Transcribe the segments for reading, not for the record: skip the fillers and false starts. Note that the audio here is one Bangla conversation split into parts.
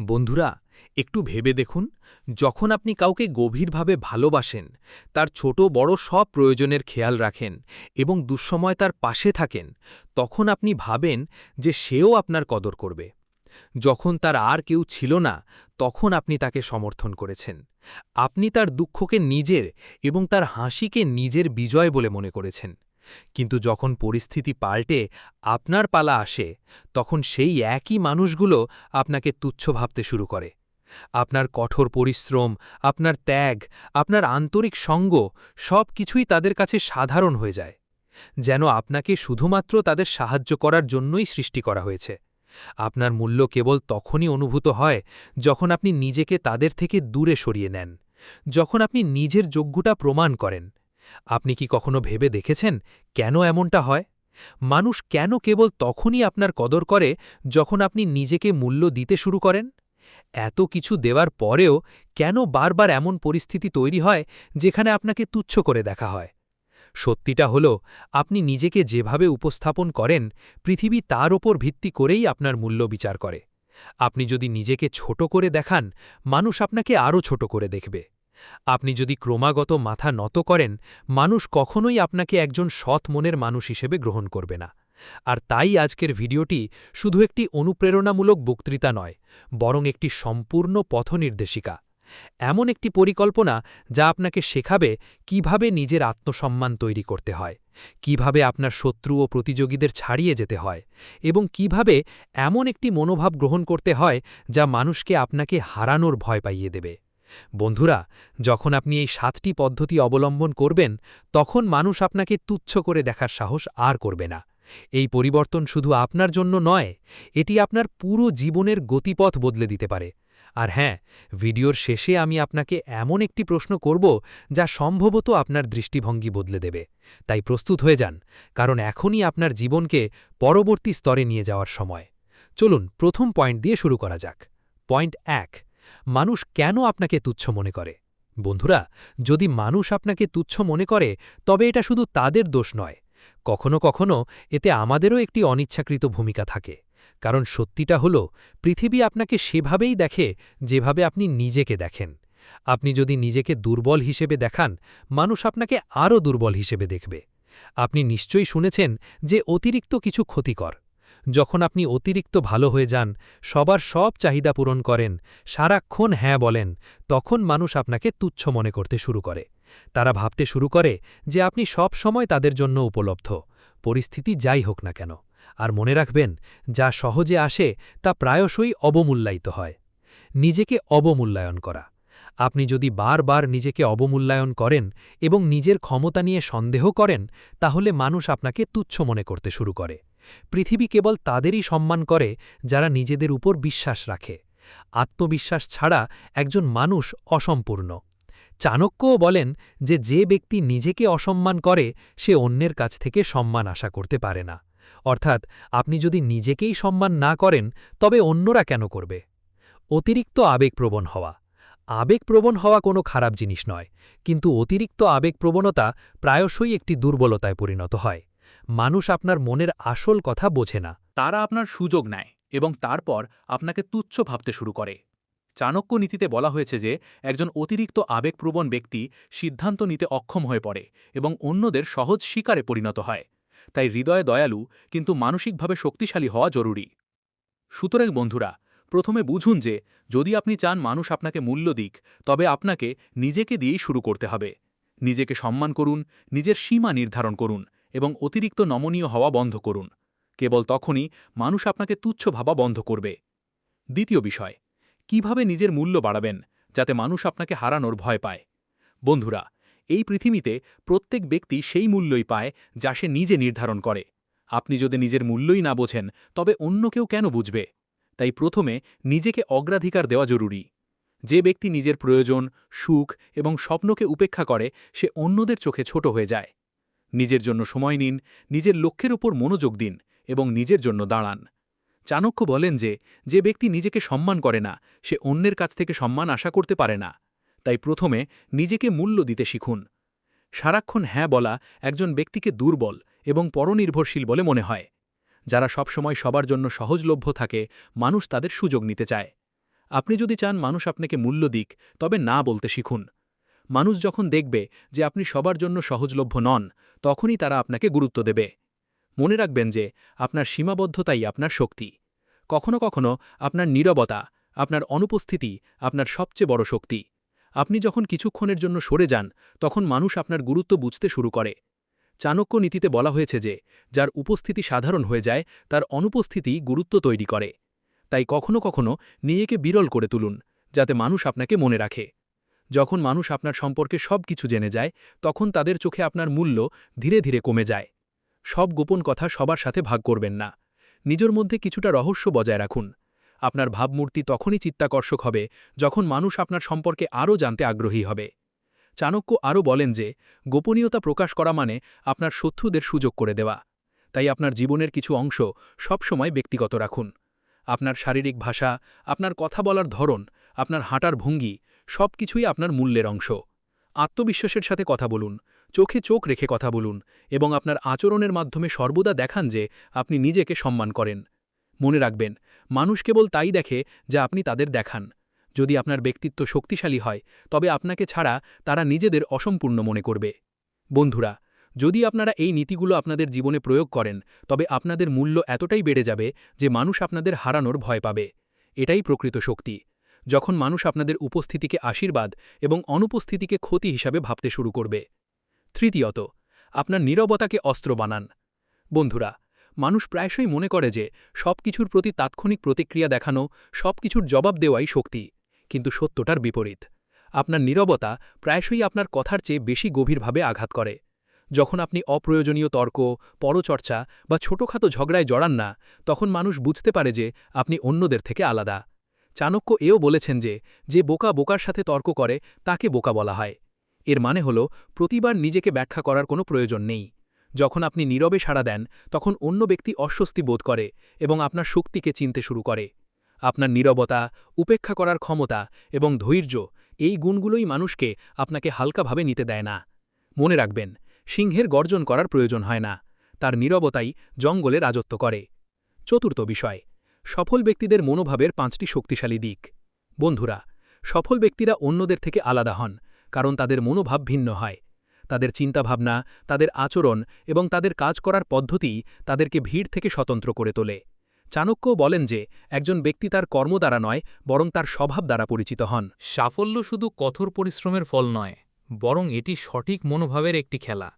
বন্ধুরা, একটু ভেবে দেখুন, যখন আপনি কাউকে গভীরভাবে ভালোবাসেন, তার ছোট বড় সব প্রয়োজনের খেয়াল রাখেন এবং দুঃসময় তার পাশে থাকেন, তখন আপনি ভাবেন যে সেও আপনার কদর করবে। যখন তার আর কেউ ছিল না, তখন আপনি তাকে সমর্থন করেছেন। আপনি তার দুঃখকে নিজের এবং তার হাসিকে নিজের বিজয় বলে মনে করেছেন। কিন্তু যখন পরিস্থিতি পাল্টে আপনার পালা আসে, তখন সেই একই মানুষগুলো আপনাকে তুচ্ছ ভাবতে শুরু করে। আপনার কঠোর পরিশ্রম, আপনার ত্যাগ, আপনার আন্তরিক সঙ্গ সব কিছুই তাদের কাছে সাধারণ হয়ে যায়, যেন আপনাকে শুধুমাত্র তাদের সাহায্য করার জন্যই সৃষ্টি করা হয়েছে। আপনার মূল্য কেবল তখনই অনুভূত হয় যখন আপনি নিজেকে তাদের থেকে দূরে সরিয়ে নেন, যখন আপনি নিজের যোগ্যতা প্রমাণ করেন। আপনি কি কখনো ভেবে দেখেছেন কেন এমনটা হয়? মানুষ কেন কেবল তখনই আপনার কদর করে যখন আপনি নিজেকে মূল্য দিতে শুরু করেন? এত কিছু দেওয়ার পরেও কেন বারবার এমন পরিস্থিতি তৈরি হয় যেখানে আপনাকে তুচ্ছ করে দেখা হয়? সত্যিটা হল, আপনি নিজেকে যেভাবে উপস্থাপন করেন, পৃথিবী তার ওপর ভিত্তি করেই আপনার মূল্য বিচার করে। আপনি যদি নিজেকে ছোট করে দেখান, মানুষ আপনাকে আরও ছোট করে দেখবে। আপনি যদি ক্রমাগত মাথা নত করেন, মানুষ কখনোই আপনাকে একজন সৎ মনের মানুষ হিসেবে গ্রহণ করবে না। আর তাই আজকের ভিডিওটি শুধু একটি অনুপ্রেরণামূলক বক্তৃতা নয়, বরং একটি সম্পূর্ণ পথনির্দেশিকা। এমন একটি পরিকল্পনা যা আপনাকে শেখাবে কিভাবে নিজের আত্মসম্মান তৈরি করতে হয়, কিভাবে আপনার শত্রু ও প্রতিযোগীদের ছাড়িয়ে যেতে হয়, এবং কিভাবে এমন একটি মনোভাব গ্রহণ করতে হয় যা মানুষকে আপনাকে হারানোর ভয় পাইয়ে দেবে। বন্ধুরা, যখন আপনি এই 7টি পদ্ধতি অবলম্বন করবেন, তখন মানুষ আপনাকে তুচ্ছ করে দেখার সাহস আর করবে না। এই পরিবর্তন শুধু আপনার জন্য নয়, এটি আপনার পুরো জীবনের গতিপথ বদলে দিতে পারে। আর হ্যাঁ, ভিডিওর শেষে আমি আপনাকে এমন একটি প্রশ্ন করব যা সম্ভবত আপনার দৃষ্টিভঙ্গি বদলে দেবে। তাই প্রস্তুত হয়ে যান, কারণ এখনই আপনার জীবনকে পরবর্তী স্তরে নিয়ে যাওয়ার সময়। চলুন প্রথম পয়েন্ট দিয়ে শুরু করা যাক। পয়েন্ট 1, মানুষ কেন আপনাকে তুচ্ছ মনে করে? বন্ধুরা, যদি মানুষ আপনাকে তুচ্ছ মনে করে, তবে এটা শুধু তাদের দোষ নয়। কখনো কখনো এতে আমাদেরও একটি অনিচ্ছাকৃত ভূমিকা থাকে। কারণ সত্যিটা হল, পৃথিবী আপনাকে সেভাবেই দেখে যেভাবে আপনি নিজেকে দেখেন। আপনি যদি নিজেকে দুর্বল হিসেবে দেখান, মানুষ আপনাকে আরও দুর্বল হিসেবে দেখবে। আপনি নিশ্চয়ই শুনেছেন যে অতিরিক্ত কিছু ক্ষতিকর। যখন আপনি অতিরিক্ত ভালো হয়ে যান, সবার সব চাহিদা পূরণ করেন, সারাক্ষণ হ্যাঁ বলেন, তখন মানুষ আপনাকে তুচ্ছ মনে করতে শুরু করে। তারা ভাবতে শুরু করে যে আপনি সব সময় তাদের জন্য উপলব্ধ, পরিস্থিতি যাই হোক না কেন। আর মনে রাখবেন, যা সহজে আসে তা প্রায়শই অবমূল্যায়িত হয়। নিজেকে অবমূল্যায়ন করা। আপনি যদি বারবার নিজেকে অবমূল্যায়ন করেন এবং নিজের ক্ষমতা নিয়ে সন্দেহ করেন, তাহলে মানুষ আপনাকে তুচ্ছ মনে করতে শুরু করে। পৃথিবী কেবল তাদেরই সম্মান করে যারা নিজেদের উপর বিশ্বাস রাখে। আত্মবিশ্বাস ছাড়া একজন মানুষ অসম্পূর্ণ। চাণক্যও বলেন যে যে ব্যক্তি নিজেকে অসম্মান করে, সে অন্যের কাছ থেকে সম্মান আশা করতে পারে না। অর্থাৎ, আপনি যদি নিজেকেই সম্মান না করেন, তবে অন্যরা কেন করবে? অতিরিক্ত আবেগপ্রবণ হওয়া। আবেগপ্রবণ হওয়া কোনো খারাপ জিনিস নয়, কিন্তু অতিরিক্ত আবেগপ্রবণতা প্রায়শই একটি দুর্বলতায় পরিণত হয়। মানুষ আপনার মনের আসল কথা বোঝে না। তারা আপনার সুযোগ নেয় এবং তারপর আপনাকে তুচ্ছ ভাবতে শুরু করে। চাণক্য নীতিতে বলা হয়েছে যে একজন অতিরিক্ত আবেগপ্রবণ ব্যক্তি সিদ্ধান্ত নিতে অক্ষম হয়ে পড়ে এবং অন্যদের সহজ শিকারে পরিণত হয়। তাই হৃদয়ে দয়ালু কিন্তু মানসিকভাবে শক্তিশালী হওয়া জরুরি। সুতরাং বন্ধুরা, প্রথমে বুঝুন যে যদি আপনি চান মানুষ আপনাকে মূল্য দিক, তবে আপনাকে নিজেকে দিয়েই শুরু করতে হবে। নিজেকে সম্মান করুন, নিজের সীমা নির্ধারণ করুন এবং অতিরিক্ত নমনীয় হওয়া বন্ধ করুন। কেবল তখনই মানুষ আপনাকে তুচ্ছ ভাবা বন্ধ করবে। দ্বিতীয় বিষয়, কিভাবে নিজের মূল্য বাড়াবেন যাতে মানুষ আপনাকে হারানোর ভয় পায়? বন্ধুরা, এই পৃথিবীতে প্রত্যেক ব্যক্তি সেই মূল্যই পায় যা সে নিজে নির্ধারণ করে। আপনি যদি নিজের মূল্যই না বোঝেন, তবে অন্য কেউ কেন বুঝবে? তাই প্রথমে নিজেকে অগ্রাধিকার দেওয়া জরুরি। যে ব্যক্তি নিজের প্রয়োজন, সুখ এবং স্বপ্নকে উপেক্ষা করে, সে অন্যদের চোখে ছোট হয়ে যায়। নিজের জন্য সময় নিন, নিজের লক্ষ্যের উপর মনোযোগ দিন এবং নিজের জন্য দাঁড়ান। চাণক্য বলেন যে যে ব্যক্তি নিজেকে সম্মান করে না, সে অন্যের কাছ থেকে সম্মান আশা করতে পারে না। তাই প্রথমে নিজেকে মূল্য দিতে শিখুন। সারাক্ষণ হ্যাঁ বলা একজন ব্যক্তিকে দুর্বল এবং পরনির্ভরশীল বলে মনে হয়। যারা সবসময় সবার জন্য সহজলভ্য থাকে, মানুষ তাদের সুযোগ নিতে চায়। আপনি যদি চান মানুষ আপনাকে মূল্য দিক, তবে না বলতে শিখুন। মানুষ যখন দেখবে যে আপনি সবার জন্য সহজলভ্য নন, তখনই তারা আপনাকে গুরুত্ব দেবে। মনে রাখবেন যে আপনার সীমাবদ্ধতাই আপনার শক্তি। কখনো কখনো আপনার নীরবতা, আপনার অনুপস্থিতি আপনার সবচেয়ে বড় শক্তি। আপনি যখন কিছুক্ষণের জন্য সরে যান, তখন মানুষ আপনার গুরুত্ব বুঝতে শুরু করে। চাণক্য নীতিতে বলা হয়েছে যে যার উপস্থিতি সাধারণ হয়ে যায়, তার অনুপস্থিতি গুরুত্ব তৈরি করে। তাই কখনো কখনো নিজেকে বিরল করে তুলুন, যাতে মানুষ আপনাকে মনে রাখে। যখন মানুষ আপনার সম্পর্কে সব কিছু জেনে যায়, তখন তাদের চোখে আপনার মূল্য ধীরে ধীরে কমে যায়। সব গোপন কথা সবার সাথে ভাগ করবেন না। নিজের মধ্যে কিছুটা রহস্য বজায় রাখুন। আপনার ভাবমূর্তি তখনই চিত্তাকর্ষক হবে যখন মানুষ আপনার সম্পর্কে আরও জানতে আগ্রহী হবে। চাণক্য আরও বলেন যে গোপনীয়তা প্রকাশ করা মানে আপনার শত্রুদের সুযোগ করে দেওয়া। তাই আপনার জীবনের কিছু অংশ সবসময় ব্যক্তিগত রাখুন। আপনার শারীরিক ভাষা, আপনার কথা বলার ধরন, আপনার হাঁটার ভঙ্গি সব কিছুই আপনার মূল্যের অংশ। আত্মবিশ্বাসের সাথে কথা বলুন, চোখে চোখ রেখে কথা বলুন এবং আপনার আচরণের মাধ্যমে সর্বদা দেখান যে আপনি নিজেকে সম্মান করেন। মনে রাখবেন, মানুষ কেবল তাই দেখে যা আপনি তাদের দেখান। যদি আপনার ব্যক্তিত্ব শক্তিশালী হয়, তবে আপনাকে ছাড়া তারা নিজেদের অসম্পূর্ণ মনে করবে। বন্ধুরা, যদি আপনারা এই নীতিগুলো আপনাদের জীবনে প্রয়োগ করেন, তবে আপনাদের মূল্য এতটাই বেড়ে যাবে যে মানুষ আপনাদের হারানোর ভয় পাবে। এটাই প্রকৃত শক্তি, যখন মানুষ আপনাদের উপস্থিতিকে আশীর্বাদ এবং অনুপস্থিতিকে ক্ষতি হিসাবে ভাবতে শুরু করবে। তৃতীয়ত, আপনার নীরবতাকে অস্ত্র বানান। বন্ধুরা, মানুষ প্রায়শই মনে করে যে সবকিছুর প্রতি তাৎক্ষণিক প্রতিক্রিয়া দেখানো, সবকিছুর জবাব দেওয়াই শক্তি, কিন্তু সত্যটার বিপরীত। আপনার নীরবতা প্রায়শই আপনার কথার চেয়ে বেশি গভীরভাবে আঘাত করে। যখন আপনি অপ্রয়োজনীয় তর্ক, পরচর্চা বা ছোটখাটো ঝগড়ায় জড়ান না, তখন মানুষ বুঝতে পারে যে আপনি অন্যদের থেকে আলাদা। চাণক্য এও বলেছেন যে যে বোকা বোকার সাথে তর্ক করে তাকে বোকা বলা হয়। এর মানে হল প্রতিবার নিজেকে ব্যাখ্যা করার কোনো প্রয়োজন নেই। যখন আপনি নীরবে সাড়া দেন, তখন অন্য ব্যক্তি অস্বস্তি বোধ করে এবং আপনার শক্তিকে চিনতে শুরু করে। আপনার নীরবতা, উপেক্ষা করার ক্ষমতা এবং ধৈর্য, এই গুণগুলোই মানুষকে আপনাকে হালকাভাবে নিতে দেয় না। মনে রাখবেন, সিংহের গর্জন করার প্রয়োজন হয় না, তার নীরবতাই জঙ্গলে রাজত্ব করে। চতুর্থ বিষয়, সফল ব্যক্তিদের মনোভাবের 5টি শক্তিশালী দিক। বন্ধুরা, সফল ব্যক্তিরা অন্যদের থেকে আলাদা হন, কারণ তাদের মনোভাব ভিন্ন হয়। তাদের চিন্তাভাবনা, তাদের আচরণ এবং তাদের কাজ করার পদ্ধতি তাদেরকে ভিড় থেকে স্বতন্ত্র করে তোলে। চাণক্য বলেন যে একজন ব্যক্তি তার কর্ম দ্বারা নয়, বরং তার স্বভাব দ্বারা পরিচিত হন। সাফল্য শুধু কঠোর পরিশ্রমের ফল নয়, বরং এটি সঠিক মনোভাবের একটি খেলা।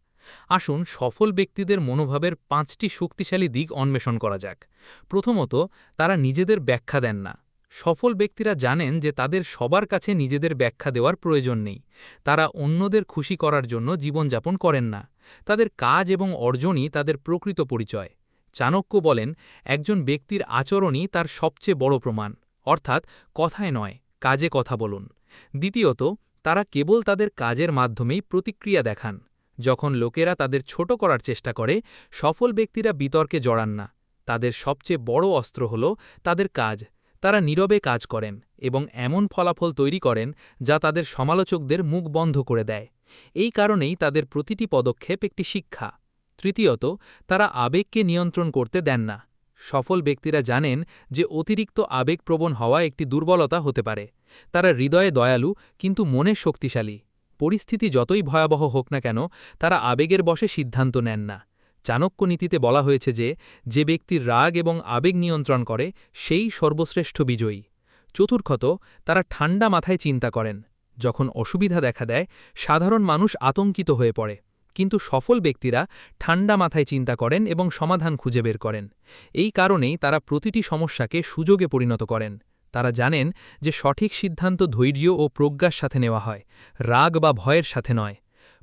আসুন সফল ব্যক্তিদের মনোভাবের 5টি শক্তিশালী দিক অন্বেষণ করা যাক। প্রথমত, তারা নিজেদের ব্যাখ্যা দেন না। সফল ব্যক্তিরা জানেন যে তাদের সবার কাছে নিজেদের ব্যাখ্যা দেওয়ার প্রয়োজন নেই। তারা অন্যদের খুশি করার জন্য জীবনযাপন করেন না। তাদের কাজ এবং অর্জনই তাদের প্রকৃত পরিচয়। চাণক্য বলেন, একজন ব্যক্তির আচরণই তার সবচেয়ে বড় প্রমাণ, অর্থাৎ কথায় নয়, কাজে কথা বলুন। দ্বিতীয়ত, তারা কেবল তাদের কাজের মাধ্যমেই প্রতিক্রিয়া দেখান। যখন লোকেরা তাদের ছোট করার চেষ্টা করে, সফল ব্যক্তিরা বিতর্কে জড়ান না। তাদের সবচেয়ে বড় অস্ত্র হল তাদের কাজ। তারা নীরবে কাজ করেন এবং এমন ফলাফল তৈরি করেন যা তাদের সমালোচকদের মুখ বন্ধ করে দেয়। এই কারণেই তাদের প্রতিটি পদক্ষেপ একটি শিক্ষা। তৃতীয়ত, তারা আবেগকে নিয়ন্ত্রণ করতে দেন না। সফল ব্যক্তিরা জানেন যে অতিরিক্ত আবেগপ্রবণ হওয়া একটি দুর্বলতা হতে পারে। তারা হৃদয়ে দয়ালু, কিন্তু মনে শক্তিশালী। পরিস্থিতি যতই ভয়াবহ হোক না কেন, তারা আবেগের বশে সিদ্ধান্ত নেন না। চাণক্য নীতিতে বলা হয়েছে যে যে ব্যক্তির রাগ এবং আবেগ নিয়ন্ত্রণ করে, সেই সর্বশ্রেষ্ঠ বিজয়ী। চতুর্থত, তারা ঠান্ডা মাথায় চিন্তা করেন। যখন অসুবিধা দেখা দেয়, সাধারণ মানুষ আতঙ্কিত হয়ে পড়ে, কিন্তু সফল ব্যক্তিরা ঠান্ডা মাথায় চিন্তা করেন এবং সমাধান খুঁজে বের করেন। এই কারণেই তারা প্রতিটি সমস্যাকে সুযোগে পরিণত করেন। তারা জানেন যে সঠিক সিদ্ধান্ত ধৈর্য ও প্রজ্ঞার সাথে নেওয়া হয়, রাগ বা ভয়ের সাথে নয়।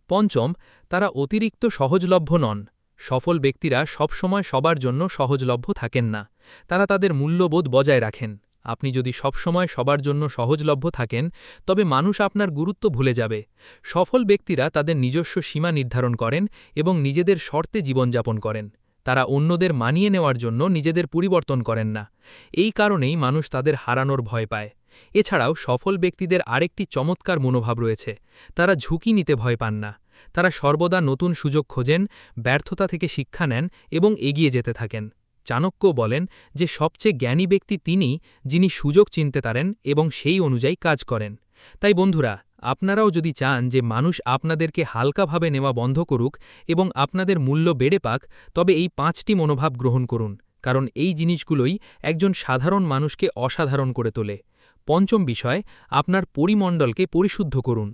পঞ্চম, তারা অতিরিক্ত সহজলভ্য নন। সফল ব্যক্তিরা সবসময় সবার জন্য সহজলভ্য থাকেন না। তারা তাদের মূল্যবোধ বজায় রাখেন। আপনি যদি সবসময় সবার জন্য সহজলভ্য থাকেন, তবে মানুষ আপনার গুরুত্ব ভুলে যাবে। সফল ব্যক্তিরা তাদের নিজস্ব সীমা নির্ধারণ করেন এবং নিজেদের শর্তে জীবনযাপন করেন। তারা অন্যদের মানিয়ে নেওয়ার জন্য নিজেদের পরিবর্তন করেন না। এই কারণেই মানুষ তাদের হারানোর ভয় পায়। এছাড়াও সফল ব্যক্তিদের আরেকটি চমৎকার মনোভাব রয়েছে। তারা ঝুঁকি নিতে ভয় পান না। তারা সর্বদা নতুন সুযোগ খোঁজেন, ব্যর্থতা থেকে শিক্ষা নেন এবং এগিয়ে যেতে থাকেন। চাণক্য বলেন যে সবচেয়ে জ্ঞানী ব্যক্তি তিনিই, যিনি সুযোগ চিনতে পারেন এবং সেই অনুযায়ী কাজ করেন। তাই বন্ধুরা, আপনারাও যদি চান যে মানুষ আপনাদেরকে হালকাভাবে নেওয়া বন্ধ করুক এবং আপনাদের মূল্য বেড়ে পাক, তবে এই 5টি মনোভাব গ্রহণ করুন, কারণ এই জিনিসগুলোই একজন সাধারণ মানুষকে অসাধারণ করে তোলে। পঞ্চম বিষয়, আপনার পরিমণ্ডলকে পরিশুদ্ধ করুন।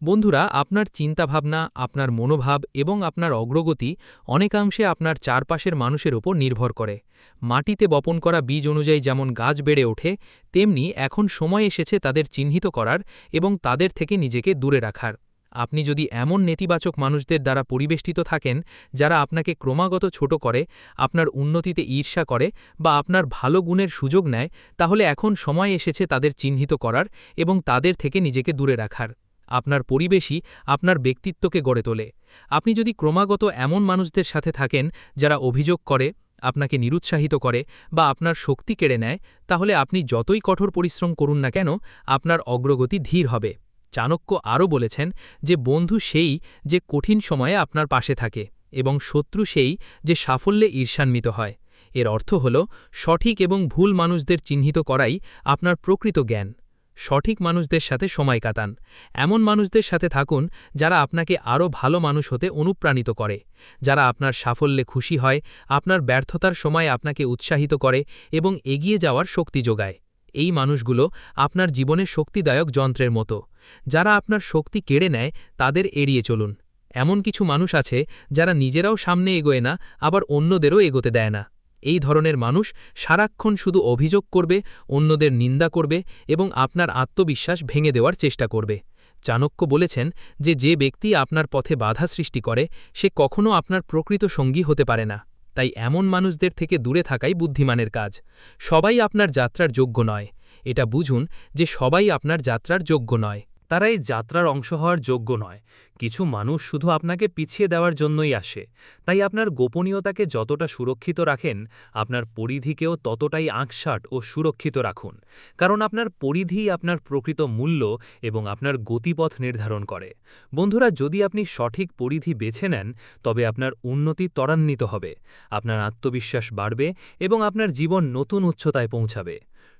বন্ধুরা, আপনার চিন্তাভাবনা, আপনার মনোভাব এবং আপনার অগ্রগতি অনেকাংশে আপনার চারপাশের মানুষের ওপর নির্ভর করে। মাটিতে বপন করা বীজ অনুযায়ী যেমন গাছ বেড়ে ওঠে, তেমনি এখন সময় এসেছে তাদের চিহ্নিত করার এবং তাদের থেকে নিজেকে দূরে রাখার। আপনি যদি এমন নেতিবাচক মানুষদের দ্বারা পরিবেষ্টিত থাকেন, যারা আপনাকে ক্রমাগত ছোট করে, আপনার উন্নতিতে ঈর্ষা করে বা আপনার ভালো গুণের সুযোগ নেয়, তাহলে এখন সময় এসেছে তাদের চিহ্নিত করার এবং তাদের থেকে নিজেকে দূরে রাখার। আপনার পরিবেশই আপনার ব্যক্তিত্বকে গড়ে তোলে। আপনি যদি ক্রমাগত এমন মানুষদের সাথে থাকেন যারা অভিযোগ করে, আপনাকে নিরুৎসাহিত করে বা আপনার শক্তি কেড়ে নেয়, তাহলে আপনি যতই কঠোর পরিশ্রম করুন না কেন, আপনার অগ্রগতি ধীর হবে। চাণক্য আরও বলেছেন যে বন্ধু সেই যে কঠিন সময়ে আপনার পাশে থাকে এবং শত্রু সেই যে সাফল্যে ঈর্ষান্বিত হয়। এর অর্থ হল সঠিক এবং ভুল মানুষদের চিহ্নিত করাই আপনার প্রকৃত জ্ঞান। সঠিক মানুষদের সাথে সময় কাটান। এমন মানুষদের সাথে থাকুন যারা আপনাকে আরও ভালো মানুষ হতে অনুপ্রাণিত করে, যারা আপনার সাফল্যে খুশি হয়, আপনার ব্যর্থতার সময় আপনাকে উৎসাহিত করে এবং এগিয়ে যাওয়ার শক্তি যোগায়। এই মানুষগুলো আপনার জীবনের শক্তিদায়ক যন্ত্রের মতো। যারা আপনার শক্তি কেড়ে নেয়, তাদের এড়িয়ে চলুন। এমন কিছু মানুষ আছে যারা নিজেরাও সামনে এগোয় না, আবার অন্যদেরও এগোতে দেয় না। এই ধরনের মানুষ সারাক্ষণ শুধু অভিযোগ করবে, অন্যদের নিন্দা করবে এবং আপনার আত্মবিশ্বাস ভেঙে দেওয়ার চেষ্টা করবে। চাণক্য বলেছেন যে যে ব্যক্তি আপনার পথে বাধা সৃষ্টি করে, সে কখনও আপনার প্রকৃত সঙ্গী হতে পারে না। তাই এমন মানুষদের থেকে দূরে থাকাই বুদ্ধিমানের কাজ। সবাই আপনার যাত্রার যোগ্য নয়। এটা বুঝুন যে সবাই আপনার যাত্রার যোগ্য নয়। তারা এই যাত্রার অংশ হওয়ার যোগ্য নয়। কিছু মানুষ শুধু আপনাকে পিছিয়ে দেওয়ার জন্যই আসে। তাই আপনার গোপনীয়তাকে যতটা সুরক্ষিত রাখেন, আপনার পরিধিকেও ততটাই আঁকশাট ও সুরক্ষিত রাখুন। কারণ আপনার পরিধিই আপনার প্রকৃত মূল্য এবং আপনার গতিপথ নির্ধারণ করে। বন্ধুরা, যদি আপনি সঠিক পরিধি বেছে নেন, তবে আপনার উন্নতি ত্বরান্বিত হবে, আপনার আত্মবিশ্বাস বাড়বে এবং আপনার জীবন নতুন উচ্চতায় পৌঁছাবে।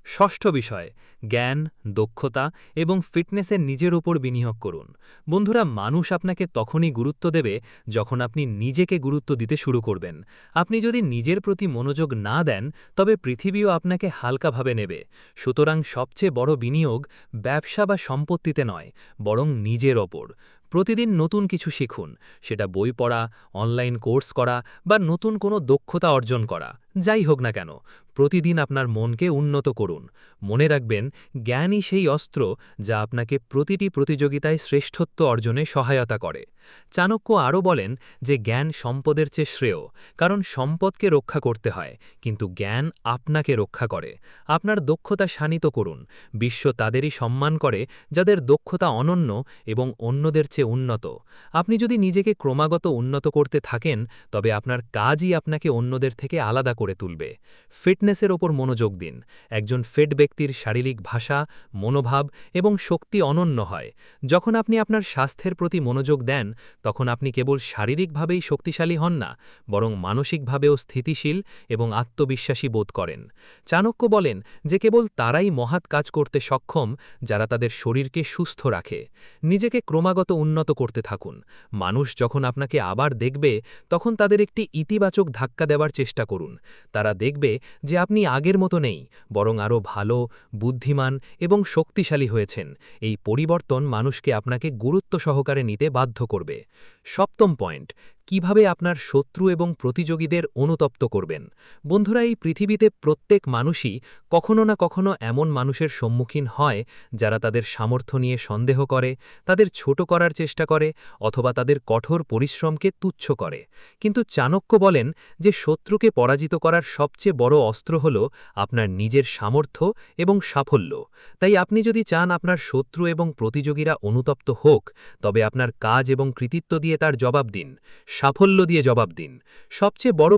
ষষ্ঠ বিষয়, জ্ঞান, দক্ষতা এবং ফিটনেসের নিজের উপর বিনিয়োগ করুন। বন্ধুরা, মানুষ আপনাকে তখনই গুরুত্ব দেবে যখন আপনি নিজেকে গুরুত্ব দিতে শুরু করবেন। আপনি যদি নিজের প্রতি মনোযোগ না দেন, তবে পৃথিবীও আপনাকে হালকাভাবে নেবে। সুতরাং সবচেয়ে বড় বিনিয়োগ ব্যবসা বা সম্পত্তিতে নয়, বরং নিজের ওপর। প্রতিদিন নতুন কিছু শিখুন, সেটা বই পড়া, অনলাইন কোর্স করা বা নতুন কোনো দক্ষতা অর্জন করা, যাই হোক না কেন, প্রতিদিন আপনার মনকে উন্নত করুন। মনে রাখবেন, জ্ঞানই সেই অস্ত্র যা আপনাকে প্রতিটি প্রতিযোগিতায় শ্রেষ্ঠত্ব অর্জনে সহায়তা করে। চাণক্য আরও বলেন যে জ্ঞান সম্পদের চেয়ে শ্রেয়, কারণ সম্পদকে রক্ষা করতে হয়, কিন্তু জ্ঞান আপনাকে রক্ষা করে। আপনার দক্ষতা শানিত করুন। বিশ্ব তাদেরই সম্মান করে যাদের দক্ষতা অনন্য এবং অন্যদের চেয়ে উন্নত। আপনি যদি নিজেকে ক্রমাগত উন্নত করতে থাকেন, তবে আপনার কাজই আপনাকে অন্যদের থেকে আলাদা করে তুলবে। ফিটনেসের ওপর মনোযোগ দিন। একজন ফিট ব্যক্তির শারীরিক ভাষা, মনোভাব এবং শক্তি অনন্য হয়। যখন আপনি আপনার স্বাস্থ্যের প্রতি মনোযোগ দেন, তখন আপনি কেবল শারীরিকভাবেই শক্তিশালী হন না, বরং মানসিকভাবেও স্থিতিশীল এবং আত্মবিশ্বাসী বোধ করেন। চাণক্য বলেন যে কেবল তারাই মহৎ কাজ করতে সক্ষম যারা তাদের শরীরকে সুস্থ রাখে। নিজেকে ক্রমাগত উন্নত করতে থাকুন। মানুষ যখন আপনাকে আবার দেখবে, তখন তাদের একটি ইতিবাচক ধাক্কা দেওয়ার চেষ্টা করুন। তারা দেখবে যে আপনি আগের মতো নেই, বরং আরও ভালো, বুদ্ধিমান এবং শক্তিশালী হয়েছেন। এই পরিবর্তন মানুষকে আপনাকে গুরুত্ব সহকারে নিতে বাধ্য করবে। সপ্তম পয়েন্ট, কিভাবে আপনার শত্রু এবং প্রতিযোগীদের অনুতপ্ত করবেন। বন্ধুরা, এই পৃথিবীতে প্রত্যেক মানুষই কখনো না কখনো এমন মানুষের সম্মুখীন হয় যারা তাদের সামর্থ্য নিয়ে সন্দেহ করে, তাদের ছোট করার চেষ্টা করে অথবা তাদের কঠোর পরিশ্রমকে তুচ্ছ করে। কিন্তু চাণক্য বলেন যে শত্রুকে পরাজিত করার সবচেয়ে বড় অস্ত্র হল আপনার নিজের সামর্থ্য এবং সাফল্য। তাই আপনি যদি চান আপনার শত্রু এবং প্রতিযোগীরা অনুতপ্ত হোক, তবে আপনার কাজ এবং কৃতিত্ব দিয়ে তার জবাব দিন। সাফল্য দিয়ে জবাব দিন। সবচেয়ে বড়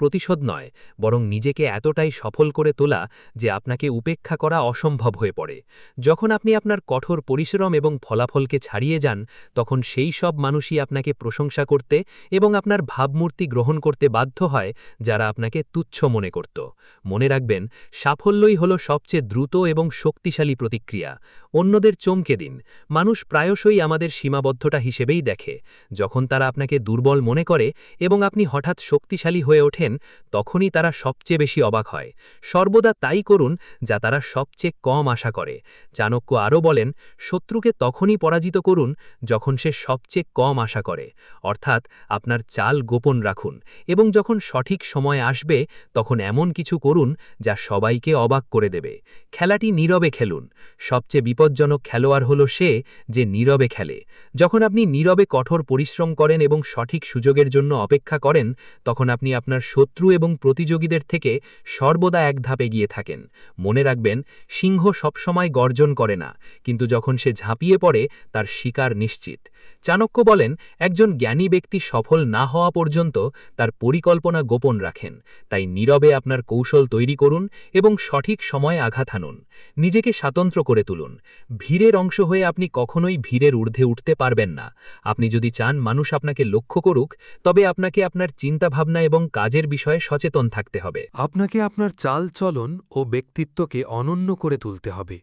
প্রতিশোধ নয়, বরং নিজেকে এতটাই সফল করে তোলা যে আপনাকে উপেক্ষা করা অসম্ভব হয়ে পড়ে। যখন আপনি আপনার কঠোর পরিশ্রম এবং ফলাফলকে ছাড়িয়ে যান, তখন সেই সব মানুষই আপনাকে প্রশংসা করতে এবং আপনার ভাবমূর্তি গ্রহণ করতে বাধ্য হয় যারা আপনাকে তুচ্ছ মনে করত। মনে রাখবেন, সাফল্যই হল সবচেয়ে দ্রুত এবং শক্তিশালী প্রতিক্রিয়া। অন্যদের চমকে দিন। মানুষ প্রায়শই আমাদের সীমাবদ্ধতা হিসেবেই দেখে। যখন তারা আপনাকে দুর্বল মনে করে এবং আপনি হঠাৎ শক্তিশালী হয়ে ওঠেন, তখনই তারা সবচেয়ে বেশি অবাক হয়। সর্বদা তাই করুন যা তারা সবচেয়ে কম আশা করে। চাণক্য আরও বলেন, শত্রুকে তখনই পরাজিত করুন যখন সে সবচেয়ে কম আশা করে। অর্থাৎ আপনার চাল গোপন রাখুন এবং যখন সঠিক সময় আসবে তখন এমন কিছু করুন যা সবাইকে অবাক করে দেবে। খেলাটি নীরবে খেলুন। সবচেয়ে বিপজ্জনক খেলোয়াড় হল সে যে নীরবে খেলে। যখন আপনি নীরবে কঠোর পরিশ্রম করেন এবং সঠিক সুযোগের জন্য অপেক্ষা করেন, তখন আপনি আপনার শত্রু এবং প্রতিযোগীদের থেকে সর্বদা এক ধাপ এগিয়ে থাকেন। মনে রাখবেন, সিংহ সবসময় গর্জন করে না, কিন্তু যখন সে ঝাঁপিয়ে পড়ে তার শিকার নিশ্চিত। চাণক্য বলেন, একজন জ্ঞানী ব্যক্তি সফল না হওয়া পর্যন্ত তার পরিকল্পনা গোপন রাখেন। তাই নীরবে আপনার কৌশল তৈরি করুন এবং সঠিক সময়ে আঘাত হানুন। নিজেকে স্বাতন্ত্র্য করে তুলুন। ভিড়ের অংশ হয়ে আপনি কখনোই ভিড়ের ঊর্ধ্বে উঠতে পারবেন না। আপনি যদি চান মানুষ আপনাকে লক্ষ্য করুক, তবে আপনাকে আপনার চিন্তাভাবনা এবং কাজের বিষয়ে সচেতন থাকতে হবে। আপনাকে আপনার চালচলন ও ব্যক্তিত্বকে অনন্য করে তুলতে হবে।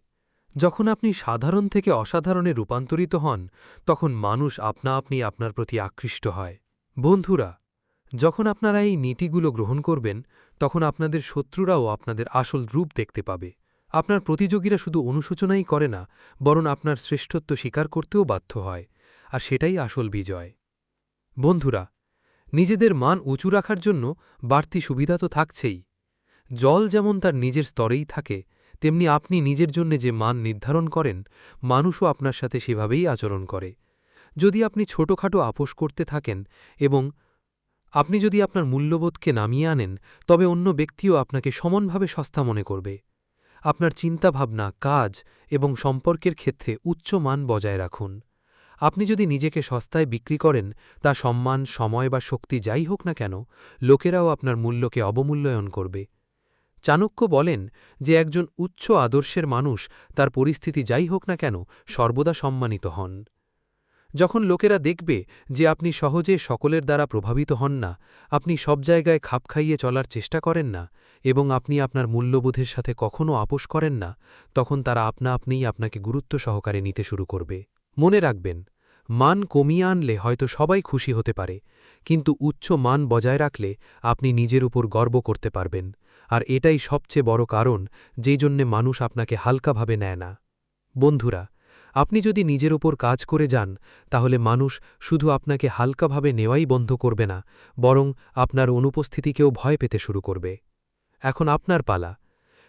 যখন আপনি সাধারণ থেকে অসাধারণে রূপান্তরিত হন, তখন মানুষ আপনা আপনি আপনার প্রতি আকৃষ্ট হয়। বন্ধুরা, যখন আপনারা এই নীতিগুলো গ্রহণ করবেন, তখন আপনাদের শত্রুরাও আপনাদের আসল রূপ দেখতে পাবে। আপনার প্রতিযোগীরা শুধু অনুশোচনাই করে না, বরং আপনার শ্রেষ্ঠত্ব স্বীকার করতেও বাধ্য হয়, আর সেটাই আসল বিজয়। বন্ধুরা, নিজেদের মান উঁচু রাখার জন্য বাড়তি সুবিধা তো থাকছেই। জল যেমন তার নিজের স্তরেই থাকে, তেমনি আপনি নিজের জন্য যে মান নির্ধারণ করেন, মানুষও আপনার সাথে সেভাবেই আচরণ করে। যদি আপনি ছোটখাটো আপোস করতে থাকেন এবং আপনি যদি আপনার মূল্যবোধকে নামিয়ে আনেন, তবে অন্য ব্যক্তিও আপনাকে সমানভাবে সস্তা মনে করবে। আপনার চিন্তাভাবনা, কাজ এবং সম্পর্কের ক্ষেত্রে উচ্চ মান বজায় রাখুন। আপনি যদি নিজেকে সস্তায় বিক্রি করেন, তা সম্মান, সময় বা শক্তি যাই হোক না কেন, লোকেরাও আপনার মূল্যকে অবমূল্যায়ন করবে। চাণক্য বলেন যে একজন উচ্চ আদর্শের মানুষ তার পরিস্থিতি যাই হোক না কেন সর্বদা সম্মানিত হন। যখন লোকেরা দেখবে যে আপনি সহজে সকলের দ্বারা প্রভাবিত হন না, আপনি সব জায়গায় খাপ খাইয়ে চলার চেষ্টা করেন না এবং আপনি আপনার মূল্যবোধের সাথে কখনও আপোস করেন না, তখন তারা আপনা আপনিই আপনাকে গুরুত্ব সহকারে নিতে শুরু করবে। মনে রাখবেন, মান কমিয়ে আনলে হয়তো সবাই খুশি হতে পারে, কিন্তু উচ্চ মান বজায় রাখলে আপনি নিজের উপর গর্ব করতে পারবেন, আর এটাই সবচেয়ে বড় কারণ যেই জন্যে মানুষ আপনাকে হালকাভাবে নেয় না। বন্ধুরা, আপনি যদি নিজের ওপর কাজ করে যান, তাহলে মানুষ শুধু আপনাকে হালকাভাবে নেওয়াই বন্ধ করবে না, বরং আপনার অনুপস্থিতিকেও ভয় পেতে শুরু করবে। এখন আপনার পালা।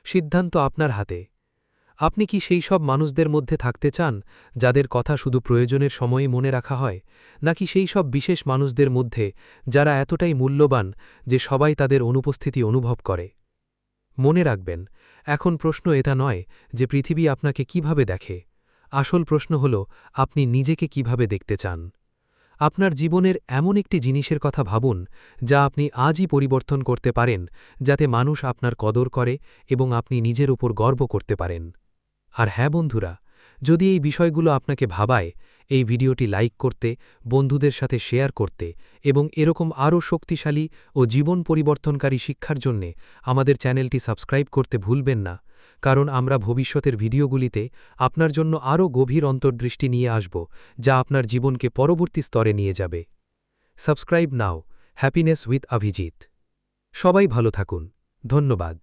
সিদ্ধান্ত আপনার হাতে। আপনি কি সেই সব মানুষদের মধ্যে থাকতে চান যাদের কথা শুধু প্রয়োজনের সময়ই মনে রাখা হয়, নাকি সেই সব বিশেষ মানুষদের মধ্যে যারা এতটাই মূল্যবান যে সবাই তাদের অনুপস্থিতি অনুভব করে? মনে রাখবেন, এখন প্রশ্ন এটা নয় যে পৃথিবী আপনাকে কিভাবে দেখে। আসল প্রশ্ন হল, আপনি নিজেকে কিভাবে দেখতে চান। আপনার জীবনের এমন একটি জিনিসের কথা ভাবুন যা আপনি আজই পরিবর্তন করতে পারেন, যাতে মানুষ আপনার কদর করে এবং আপনি নিজের উপর গর্ব করতে পারেন। আর হ্যাঁ বন্ধুরা, যদি এই বিষয়গুলো আপনাকে ভাবায়, এই ভিডিওটি লাইক করতে, বন্ধুদের সাথে শেয়ার করতে এবং এরকম আরও শক্তিশালী ও জীবন পরিবর্তনকারী শিক্ষার জন্যে আমাদের চ্যানেলটি সাবস্ক্রাইব করতে ভুলবেন না, কারণ আমরা ভবিষ্যতের ভিডিওগুলিতে আপনার জন্য আরও গভীর অন্তর্দৃষ্টি নিয়ে আসব, যা আপনার জীবনকে পরবর্তী স্তরে নিয়ে যাবে। Subscribe now. Happiness with Abhijit. সবাই ভালো থাকুন। ধন্যবাদ।